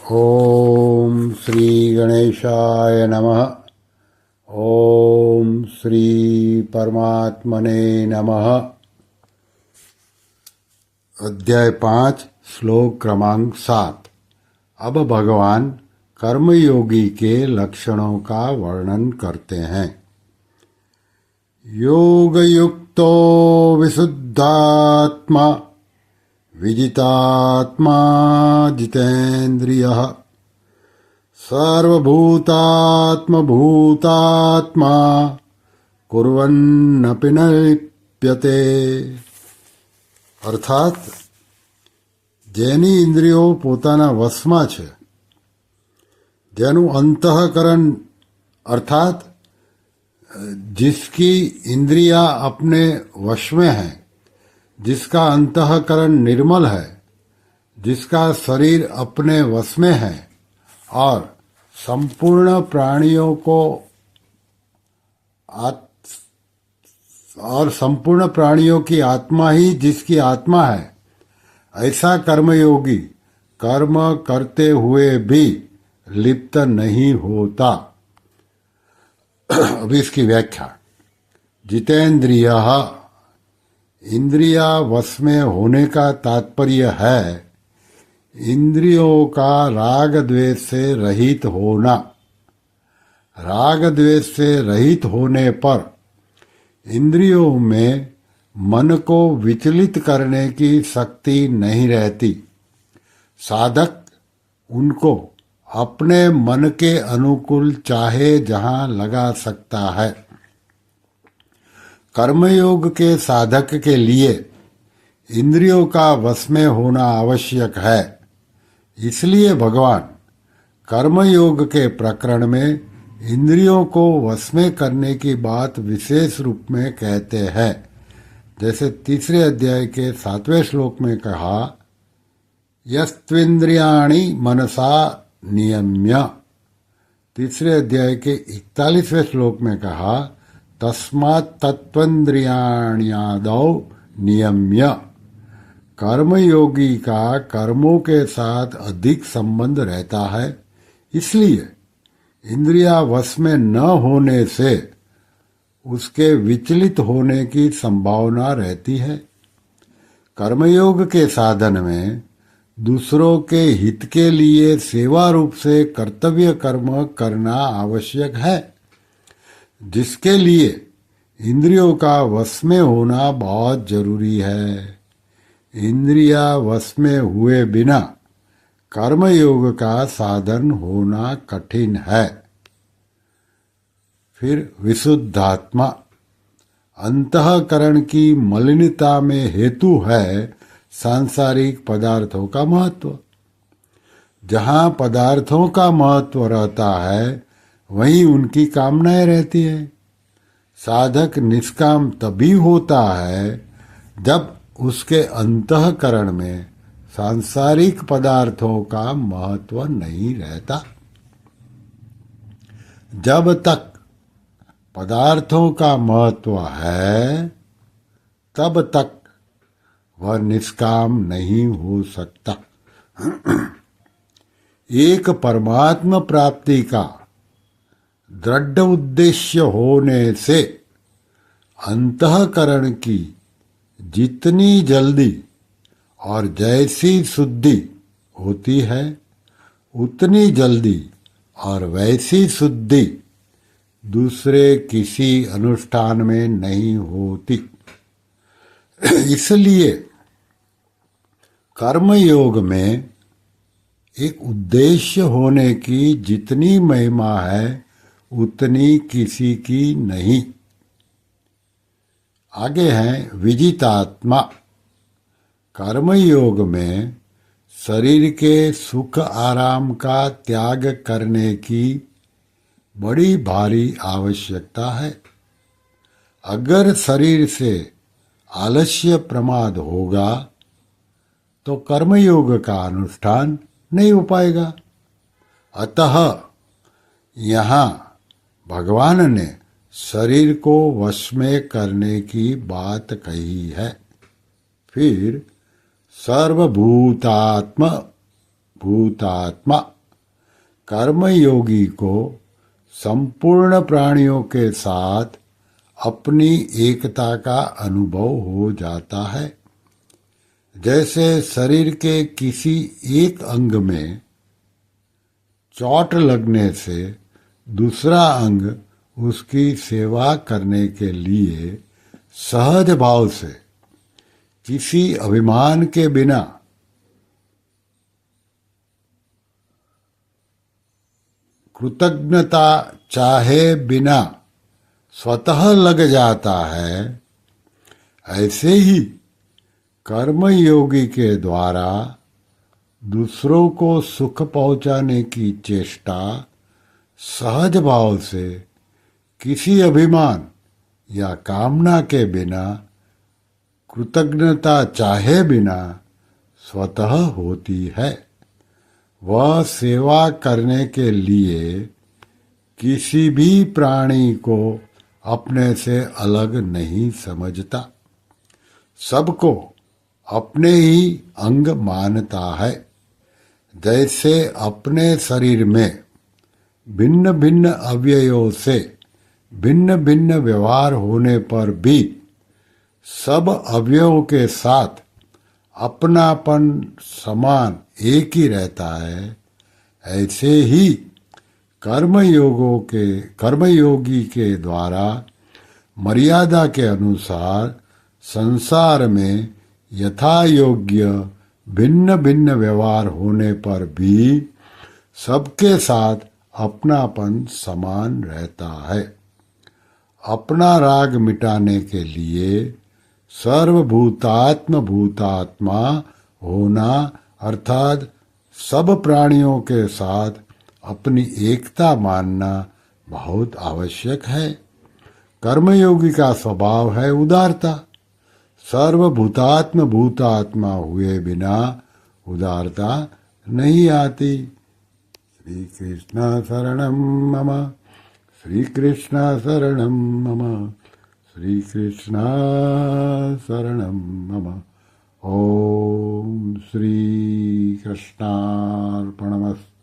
ओम श्री गणेशाय नमः। ओम श्री परमात्मने नमः। अध्याय 5 श्लोक क्रमांक 7। अब भगवान कर्मयोगी के लक्षणों का वर्णन करते हैं। योगयुक्तो विशुद्धात्मा विजितात्मा जितेन्द्रियः सर्वभूतात्मभूतात्मा कुर्वन्नपि न लिप्यते। अर्थात જેની ઇન્દ્રિયો પોતાના વશમાં છે, જેનું अंतःकरण अर्थात जिसकी इंद्रियां अपने वश में है, जिसका अंतःकरण निर्मल है, जिसका शरीर अपने वश में है और संपूर्ण प्राणियों को और संपूर्ण प्राणियों की आत्मा ही जिसकी आत्मा है, ऐसा कर्मयोगी कर्म करते हुए भी लिप्त नहीं होता। अभी इसकी व्याख्या। जितेंद्रिय इंद्रिया वश में होने का तात्पर्य है इंद्रियों का राग द्वेष से रहित होना। राग द्वेष से रहित होने पर इंद्रियों में मन को विचलित करने की शक्ति नहीं रहती। साधक उनको अपने मन के अनुकूल चाहे जहां लगा सकता है। कर्मयोग के साधक के लिए इंद्रियों का वश में होना आवश्यक है। इसलिए भगवान कर्मयोग के प्रकरण में इंद्रियों को वश में करने की बात विशेष रूप में कहते हैं। जैसे तीसरे अध्याय के 7वें श्लोक में कहा, यस्त्विन्द्रियाणि मनसा नियम्य। तीसरे अध्याय के 41वें श्लोक में कहा, तस्मात् तत्त्वेन्द्रियाण्यादौ नियम्य। कर्मयोगी का कर्मों के साथ अधिक संबंध रहता है, इसलिए इंद्रिया वश में न होने से उसके विचलित होने की संभावना रहती है। कर्मयोग के साधन में दूसरों के हित के लिए सेवा रूप से कर्तव्य कर्म करना आवश्यक है, जिसके लिए इंद्रियों का वश में होना बहुत जरूरी है। इंद्रिया वश में हुए बिना कर्मयोग का साधन होना कठिन है। फिर विशुद्धात्मा अंतःकरण की मलिनता में हेतु है सांसारिक पदार्थों का महत्व। जहाँ पदार्थों का महत्व रहता है वहीं उनकी कामनाएं रहती है। साधक निष्काम तभी होता है जब उसके अंतःकरण में सांसारिक पदार्थों का महत्व नहीं रहता। जब तक पदार्थों का महत्व है तब तक वह निष्काम नहीं हो सकता। एक परमात्मा प्राप्ति का दृढ़ उद्देश्य होने से अंतःकरण की जितनी जल्दी और जैसी शुद्धि होती है, उतनी जल्दी और वैसी शुद्धि दूसरे किसी अनुष्ठान में नहीं होती। इसलिए कर्मयोग में एक उद्देश्य होने की जितनी महिमा है उतनी किसी की नहीं। आगे हैं विजितात्मा। कर्मयोग में शरीर के सुख आराम का त्याग करने की बड़ी भारी आवश्यकता है। अगर शरीर से आलस्य प्रमाद होगा तो कर्मयोग का अनुष्ठान नहीं हो पाएगा। अतः यहाँ भगवान ने शरीर को वश में करने की बात कही है। फिर सर्वभूतात्मा भूतात्मा कर्मयोगी को संपूर्ण प्राणियों के साथ अपनी एकता का अनुभव हो जाता है। जैसे शरीर के किसी एक अंग में चोट लगने से दूसरा अंग उसकी सेवा करने के लिए सहज भाव से किसी अभिमान के बिना कृतज्ञता चाहे बिना स्वतः लग जाता है, ऐसे ही कर्मयोगी के द्वारा दूसरों को सुख पहुंचाने की चेष्टा सहज भाव से किसी अभिमान या कामना के बिना कृतज्ञता चाहे बिना स्वतः होती है। वह सेवा करने के लिए किसी भी प्राणी को अपने से अलग नहीं समझता, सबको अपने ही अंग मानता है। जैसे अपने शरीर में भिन्न भिन्न अवयवों से भिन्न भिन्न व्यवहार होने पर भी सब अवयवों के साथ अपनापन समान एक ही रहता है, ऐसे ही कर्मयोगी के द्वारा मर्यादा के अनुसार संसार में यथा योग्य भिन्न भिन्न व्यवहार होने पर भी सबके साथ अपनापन समान रहता है। अपना राग मिटाने के लिए सर्वभूतात्म भूतात्मा होना अर्थात सब प्राणियों के साथ अपनी एकता मानना बहुत आवश्यक है। कर्मयोगी का स्वभाव है उदारता। सर्वभूतात्म भूतात्मा हुए बिना उदारता नहीं आती। श्री कृष्ण शरणं मम, श्री कृष्ण शरणं मम, श्री कृष्ण शरणं मम। ओम श्री कृष्णार्पणमस्तु।